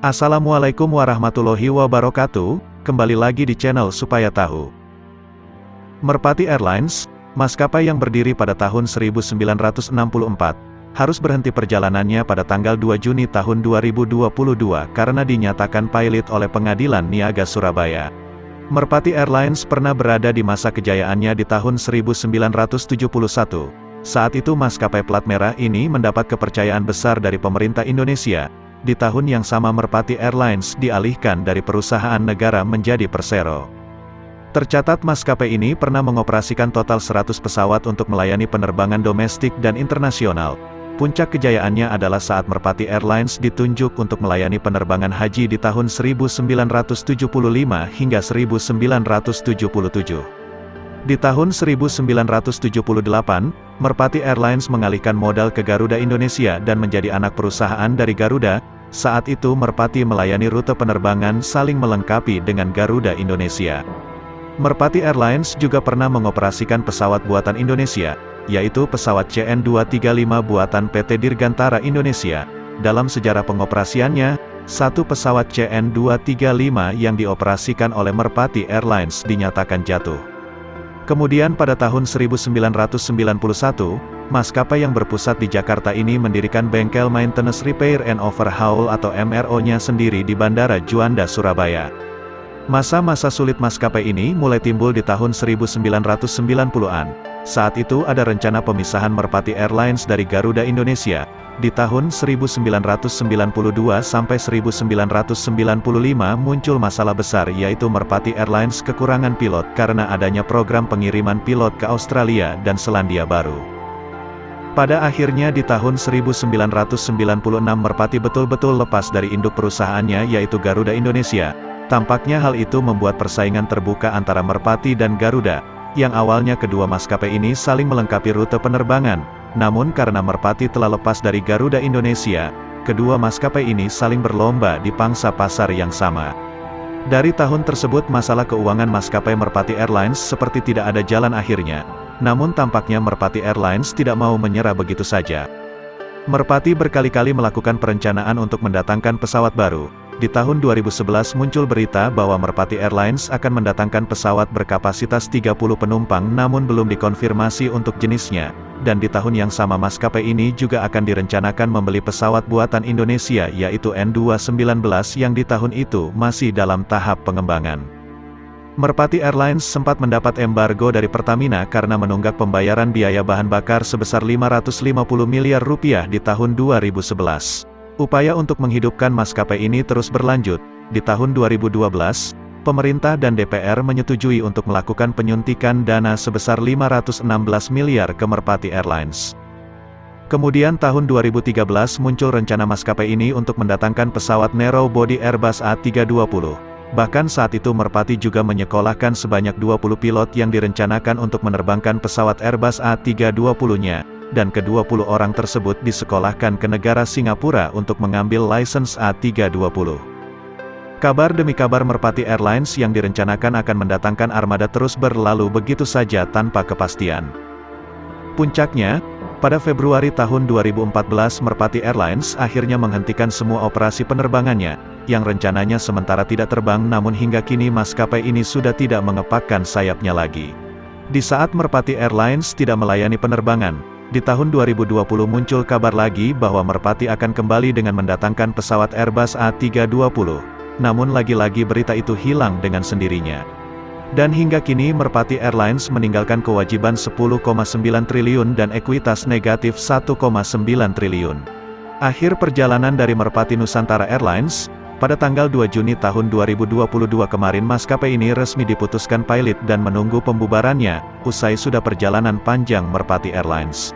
Assalamualaikum warahmatullahi wabarakatuh, kembali lagi di channel Supaya Tahu. Merpati Airlines, maskapai yang berdiri pada tahun 1964, harus berhenti perjalanannya pada tanggal 2 Juni tahun 2022 karena dinyatakan pilot oleh Pengadilan Niaga Surabaya. Merpati Airlines pernah berada di masa kejayaannya di tahun 1971. Saat itu maskapai plat merah ini mendapat kepercayaan besar dari pemerintah Indonesia. Di tahun yang sama Merpati Airlines dialihkan dari perusahaan negara menjadi Persero. Tercatat maskapai ini pernah mengoperasikan total 100 pesawat untuk melayani penerbangan domestik dan internasional. Puncak kejayaannya adalah saat Merpati Airlines ditunjuk untuk melayani penerbangan haji di tahun 1975 hingga 1977. Di tahun 1978, Merpati Airlines mengalihkan modal ke Garuda Indonesia dan menjadi anak perusahaan dari Garuda. Saat itu Merpati melayani rute penerbangan saling melengkapi dengan Garuda Indonesia. Merpati Airlines juga pernah mengoperasikan pesawat buatan Indonesia, yaitu pesawat CN-235 buatan PT Dirgantara Indonesia. Dalam sejarah pengoperasiannya, satu pesawat CN-235 yang dioperasikan oleh Merpati Airlines dinyatakan jatuh. Kemudian pada tahun 1991, maskapai yang berpusat di Jakarta ini mendirikan bengkel Maintenance Repair and Overhaul atau MRO-nya sendiri di Bandara Juanda, Surabaya. Masa-masa sulit maskapai ini mulai timbul di tahun 1990-an. Saat itu ada rencana pemisahan Merpati Airlines dari Garuda Indonesia. Di tahun 1992 sampai 1995 muncul masalah besar yaitu Merpati Airlines kekurangan pilot karena adanya program pengiriman pilot ke Australia dan Selandia Baru. Pada akhirnya di tahun 1996 Merpati betul-betul lepas dari induk perusahaannya yaitu Garuda Indonesia. Tampaknya hal itu membuat persaingan terbuka antara Merpati dan Garuda, yang awalnya kedua maskapai ini saling melengkapi rute penerbangan. Namun karena Merpati telah lepas dari Garuda Indonesia, kedua maskapai ini saling berlomba di pangsa pasar yang sama. Dari tahun tersebut masalah keuangan maskapai Merpati Airlines seperti tidak ada jalan akhirnya. Namun tampaknya Merpati Airlines tidak mau menyerah begitu saja. Merpati berkali-kali melakukan perencanaan untuk mendatangkan pesawat baru. Di tahun 2011 muncul berita bahwa Merpati Airlines akan mendatangkan pesawat berkapasitas 30 penumpang namun belum dikonfirmasi untuk jenisnya. Dan di tahun yang sama maskapai ini juga akan direncanakan membeli pesawat buatan Indonesia yaitu N219 yang di tahun itu masih dalam tahap pengembangan. Merpati Airlines sempat mendapat embargo dari Pertamina karena menunggak pembayaran biaya bahan bakar sebesar 550 miliar rupiah di tahun 2011. Upaya untuk menghidupkan maskapai ini terus berlanjut. Di tahun 2012, pemerintah dan DPR menyetujui untuk melakukan penyuntikan dana sebesar 516 miliar ke Merpati Airlines. Kemudian tahun 2013 muncul rencana maskapai ini untuk mendatangkan pesawat narrow body Airbus A320. Bahkan saat itu Merpati juga menyekolahkan sebanyak 20 pilot yang direncanakan untuk menerbangkan pesawat Airbus A320-nya. Dan ke-20 orang tersebut disekolahkan ke negara Singapura untuk mengambil lisensi A320. Kabar demi kabar Merpati Airlines yang direncanakan akan mendatangkan armada terus berlalu begitu saja tanpa kepastian. Puncaknya, pada Februari tahun 2014 Merpati Airlines akhirnya menghentikan semua operasi penerbangannya, yang rencananya sementara tidak terbang namun hingga kini maskapai ini sudah tidak mengepakkan sayapnya lagi. Di saat Merpati Airlines tidak melayani penerbangan, di tahun 2020 muncul kabar lagi bahwa Merpati akan kembali dengan mendatangkan pesawat Airbus A320. Namun lagi-lagi berita itu hilang dengan sendirinya. Dan hingga kini Merpati Airlines meninggalkan kewajiban 10,9 triliun dan ekuitas negatif 1,9 triliun. Akhir perjalanan dari Merpati Nusantara Airlines, pada tanggal 2 Juni tahun 2022 kemarin maskapai ini resmi diputuskan pilot dan menunggu pembubarannya, usai sudah perjalanan panjang Merpati Airlines.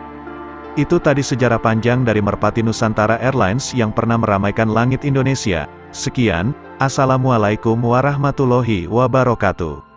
Itu tadi sejarah panjang dari Merpati Nusantara Airlines yang pernah meramaikan langit Indonesia. Sekian, Assalamualaikum warahmatullahi wabarakatuh.